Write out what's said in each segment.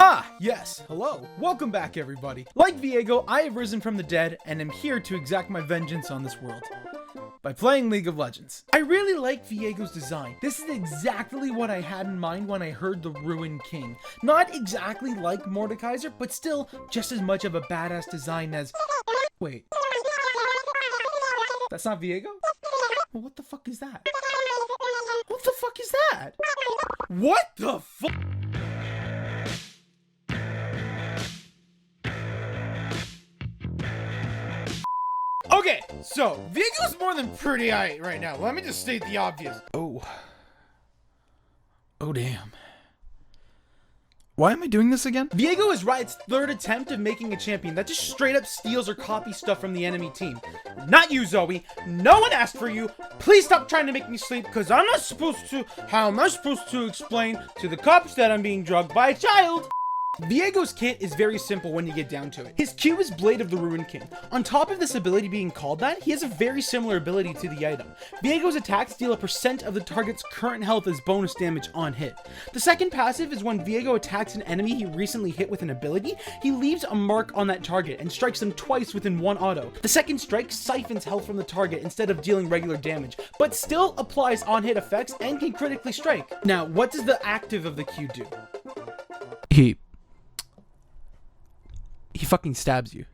Ah, yes, hello. Welcome back, everybody. Like Viego, I have risen from the dead and am here to exact my vengeance on this world by playing League of Legends. I really like Viego's design. This is exactly what I had in mind when I heard the Ruined King. Not exactly like Mordekaiser, but still just as much of a badass design as... Wait. That's not Viego? Well, what the fuck is that? What the fuck is that? What the fuck? Okay, so Viego's more than pretty aight right now. Let me just state the obvious. Oh damn. Why am I doing this again? Viego is Riot's third attempt of making a champion that just straight up steals or copies stuff from the enemy team. Not you, Zoe. No one asked for you. Please stop trying to make me sleep, because I'm not supposed to. How am I supposed to explain to the cops that I'm being drugged by a child? Viego's kit is very simple when you get down to it. His Q is Blade of the Ruined King. On top of this ability being called that, he has a very similar ability to the item. Viego's attacks deal a % of the target's current health as bonus damage on hit. The second passive is when Viego attacks an enemy he recently hit with an ability, he leaves a mark on that target and strikes them twice within one auto. The second strike siphons health from the target instead of dealing regular damage, but still applies on-hit effects and can critically strike. Now, what does the active of the Q do? He fucking stabs you.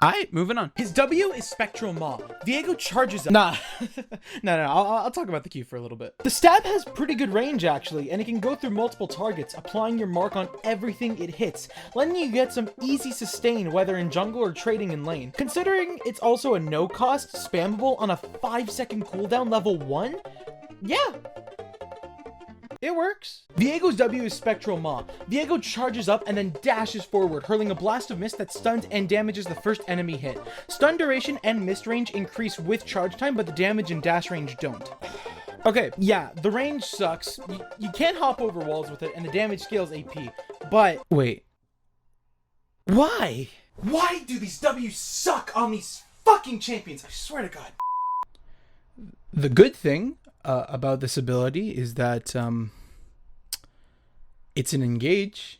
Alright, moving on. His W is Spectral Maw. Viego charges up. Nah. No, I'll talk about the Q for a little bit. The stab has pretty good range, actually, and it can go through multiple targets, applying your mark on everything it hits, letting you get some easy sustain, whether in jungle or trading in lane. Considering it's also a no-cost, spammable on a 5-second cooldown level 1, yeah. It works. Viego's W is Spectral Maw. Viego charges up and then dashes forward, hurling a blast of mist that stuns and damages the first enemy hit. Stun duration and mist range increase with charge time, but the damage and dash range don't. Okay, yeah, the range sucks. You can't hop over walls with it, and the damage scales AP. But, wait. Why? Why do these W's suck on these fucking champions? I swear to God. The good thing about this ability is that it's an engage.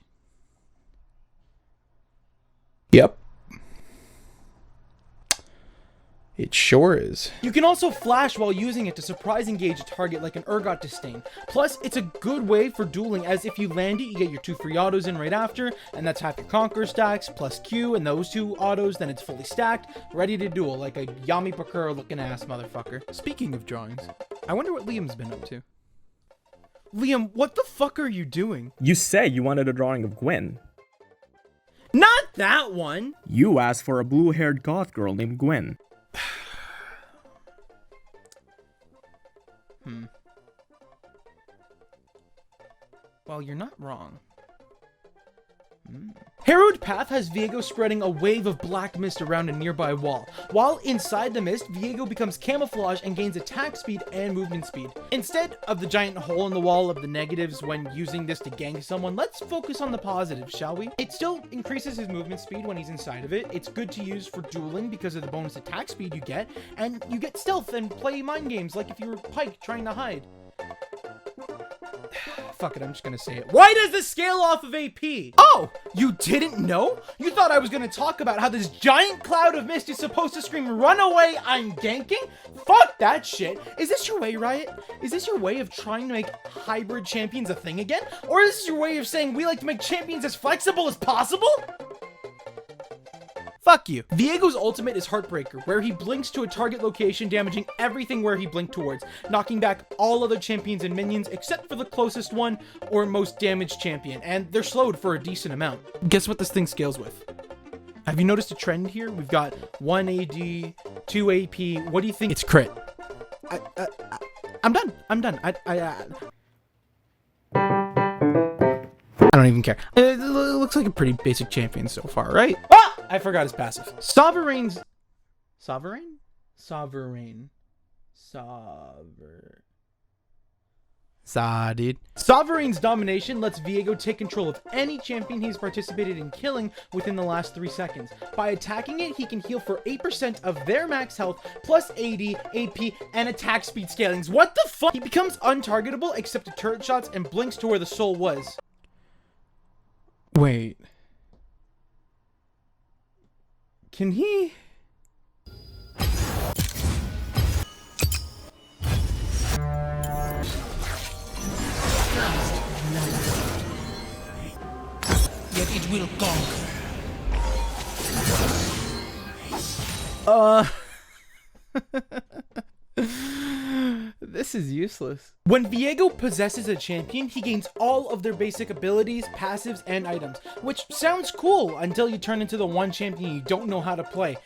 Yep. It sure is. You can also flash while using it to surprise engage a target like an Urgot Disdain. Plus, it's a good way for dueling, as if you land it, you get your 2 free autos in right after, and that's half your Conqueror stacks, plus Q, and those 2 autos, then it's fully stacked, ready to duel, like a Yami Bakura looking ass motherfucker. Speaking of drawings, I wonder what Liam's been up to. Liam, what the fuck are you doing? You said you wanted a drawing of Gwen. Not that one! You asked for a blue-haired goth girl named Gwen. Well, you're not wrong. Harrowed Path has Viego spreading a wave of black mist around a nearby wall. While inside the mist, Viego becomes camouflage and gains attack speed and movement speed. Instead of the giant hole in the wall of the negatives when using this to gank someone, let's focus on the positives, shall we? It still increases his movement speed when he's inside of it. It's good to use for dueling because of the bonus attack speed you get, and you get stealth and play mind games like if you were Pike trying to hide. Fuck it, I'm just gonna say it. Why does this scale off of AP? Oh, you didn't know? You thought I was gonna talk about how this giant cloud of mist is supposed to scream, "Run away, I'm ganking"? Fuck that shit. Is this your way, Riot? Is this your way of trying to make hybrid champions a thing again? Or is this your way of saying we like to make champions as flexible as possible? Fuck you. Viego's ultimate is Heartbreaker, where he blinks to a target location, damaging everything where he blinked towards, knocking back all other champions and minions except for the closest one or most damaged champion, and they're slowed for a decent amount. Guess what this thing scales with? Have you noticed a trend here? We've got 1 AD, 2 AP. What do you think? It's crit. I'm done. I don't even care. It looks like a pretty basic champion so far, right? Ah! I forgot his passive. Sovereign. Dude. Sovereign's domination lets Viego take control of any champion he's participated in killing within the last 3 seconds. By attacking it, he can heal for 8% of their max health, plus AD, AP, and attack speed scalings. What the fuck? He becomes untargetable except to turret shots and blinks to where the soul was. Wait. Can he? Yet it will conquer. This is useless. When Viego possesses a champion, he gains all of their basic abilities, passives, and items, which sounds cool until you turn into the one champion you don't know how to play.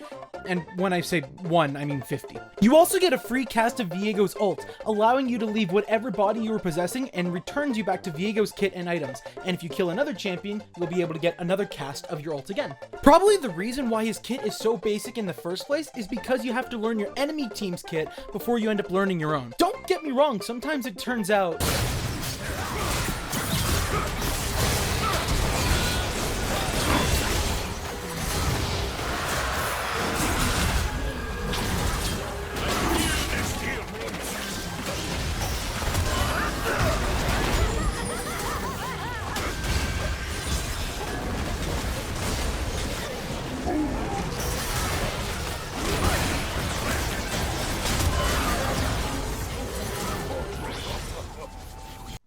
And when I say one, I mean 50. You also get a free cast of Viego's ult, allowing you to leave whatever body you were possessing and returns you back to Viego's kit and items. And if you kill another champion, you'll be able to get another cast of your ult again. Probably the reason why his kit is so basic in the first place is because you have to learn your enemy team's kit before you end up learning your own. Don't get me wrong, sometimes it turns out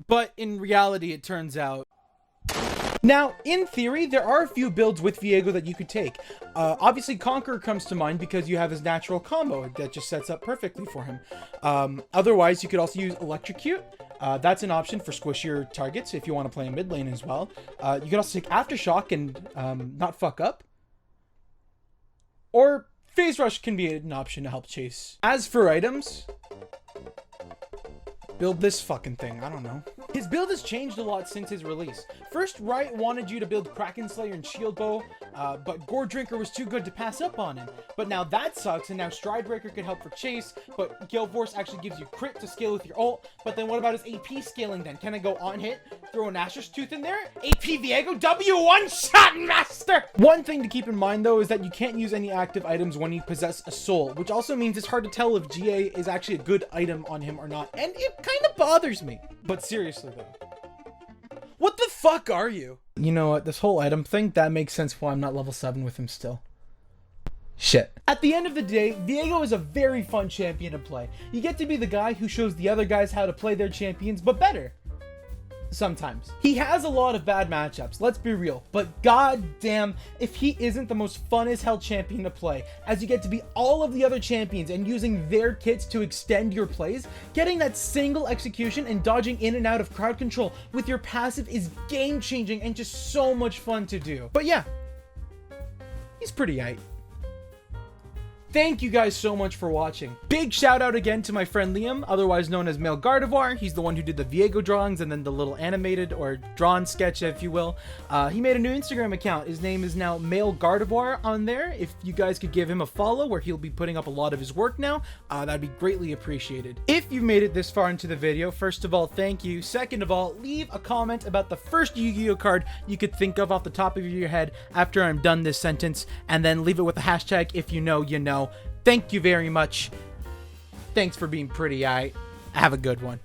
but in reality, it turns out. Now, in theory, there are a few builds with Viego that you could take. Obviously, Conqueror comes to mind because you have his natural combo that just sets up perfectly for him. Otherwise, you could also use Electrocute. That's an option for squishier targets if you want to play in mid lane as well. You could also take Aftershock and not fuck up. Or Phase Rush can be an option to help chase. As for items, build this fucking thing. I don't know. His build has changed a lot since his release. First, Riot wanted you to build Kraken Slayer and Shield Bow, but Gore Drinker was too good to pass up on him. But now that sucks, and now Stridebreaker could help for chase, but Gale Force actually gives you crit to scale with your ult. But then what about his AP scaling then? Can I go on hit, throw an Asher's Tooth in there? AP Viego W1 shot master! One thing to keep in mind though is that you can't use any active items when you possess a soul, which also means it's hard to tell if GA is actually a good item on him or not, and it kind of bothers me. But seriously though, what the fuck are you? You know what, this whole item thing, that makes sense why I'm not level 7 with him still. Shit. At the end of the day, Viego is a very fun champion to play. You get to be the guy who shows the other guys how to play their champions, but better. Sometimes. He has a lot of bad matchups, let's be real, but goddamn if he isn't the most fun as hell champion to play, as you get to be all of the other champions and using their kits to extend your plays. Getting that single execution and dodging in and out of crowd control with your passive is game changing and just so much fun to do. But yeah, he's pretty aight. Thank you guys so much for watching. Big shout out again to my friend Liam, otherwise known as Male Gardevoir. He's the one who did the Viego drawings and then the little animated or drawn sketch, if you will. He made a new Instagram account. His name is now Male Gardevoir on there. If you guys could give him a follow, where he'll be putting up a lot of his work now, that'd be greatly appreciated. If you've made it this far into the video, first of all, thank you. Second of all, leave a comment about the first Yu-Gi-Oh card you could think of off the top of your head after I'm done this sentence, and then leave it with a hashtag if you know, you know. Thank you very much. Thanks for being pretty aight. Have a good one.